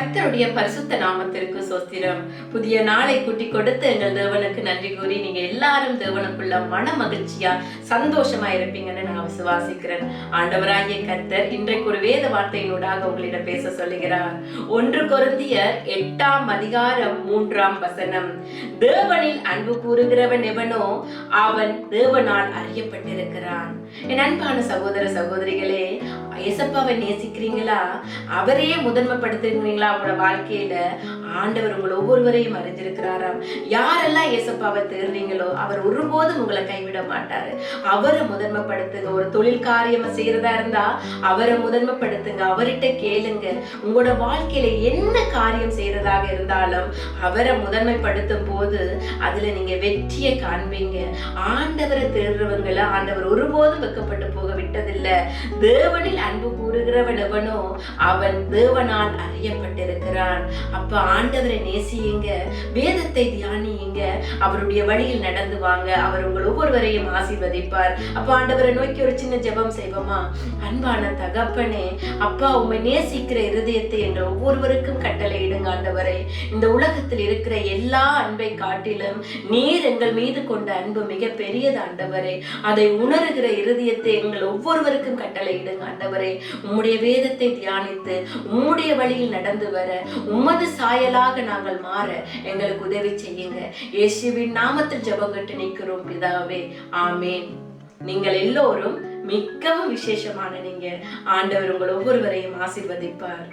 கர்த்தருடைய பரிசுத்த நாமத்திற்கு சோஸ்திரம். புதிய நாளை கூட்டி கொடுத்து எங்கள் தேவனுக்கு நன்றி கூறி நீங்க எல்லாரும் தேவனுக்குள்ள மன மகிழ்ச்சியா சந்தோஷமா இருப்பீங்கன்னு நான் விசுவாசிக்கிறேன். ஆண்டவராகிய கர்த்தர் இன்றைக்கு ஒரு வேத வார்த்தையினூடாக உங்களிடம் பேச சொல்லுகிறார். 1 கொரிந்தியர் 8:3 தேவனில் அன்பு கூறுகிறவன் எவனோ அவன் தேவனால் அறியப்பட்டிருக்கிறான். என் அன்பான சகோதர சகோதரிகளே, இயேசுவை நேசிக்கிறீங்களா? அவரையே முதன்மைப்படுத்துறீங்களா? உங்களோட வாழ்க்கையில ஆண்டவர் உங்களை ஒவ்வொருவரையும் அறிஞ்சிருக்கிறாராம். யாரெல்லாம் இயேசுவை தேடுறீங்களோ அவர் ஒருபோதும் உங்களை கைவிட மாட்டாரு. அவரை முதன்மைப்படுத்துங்க. ஒரு தொழில் காரியம் செய்யறதா இருந்தா அவரை முதன்மைப்படுத்துங்க. அவர்கிட்ட கேளுங்க. உங்களோட வாழ்க்கையில என்ன காரியம் செய்யறதாக இருந்தாலும் அவரை முதன்மைப்படுத்தும் போது அதுல நீங்க வெற்றியை காண்பீங்க. ஆண்டவரை தேடுறவங்களை ஆண்டவர் ஒருபோதும் வெக்கப்பட்டு போக விட்டதில்லை. தேவனில் அன்பு கூறுகிறவன் எவனோ அவன் தேவனால் அறியப்பட்டிருக்கிறான். அப்ப ஆண்டவரை நேசியுங்க, வேதத்தை தியானியுங்க, அவருடைய வழியில் நடந்து வாங்க. அவர் உங்கள் ஒவ்வொருவரையும் ஆசீர்வதிப்பார். அப்ப ஆண்டவரை நோக்கி ஒரு சின்ன ஜெபம் செய்வோமா? அன்பான தகப்பனே, அப்பா உம்மை நேசிக்கிற இருதயத்தை என்ற ஒவ்வொருவருக்கும் கட்டளையிடுங்க ஆண்டவரே. இந்த உலகத்தில் இருக்கிற எல்லா அன்பை காட்டிலும் நீர் எங்கள் மீது கொண்ட அன்பு மிக பெரியது ஆண்டவரே. அதை உணர்கிற இருதயத்தை எங்கள் ஒவ்வொருவருக்கும் கட்டளையிடுங்க ஆண்டவரே. உம்முடைய வேதத்தை தியானித்து உம்முடைய வழியில் நடந்து வர உமது சாயலாக நாங்கள் மாற எங்களுக்கு உதவி செய்யுங்க. இயேசுவின் நாமத்தில் ஜெபம் கேட்டு நிற்கிறோம் பிதாவே, ஆமேன். நீங்கள் எல்லோரும் மிகவும் விசேஷமான நீங்க. ஆண்டவர் உங்கள் ஒவ்வொருவரையும் ஆசீர்வதிப்பார்.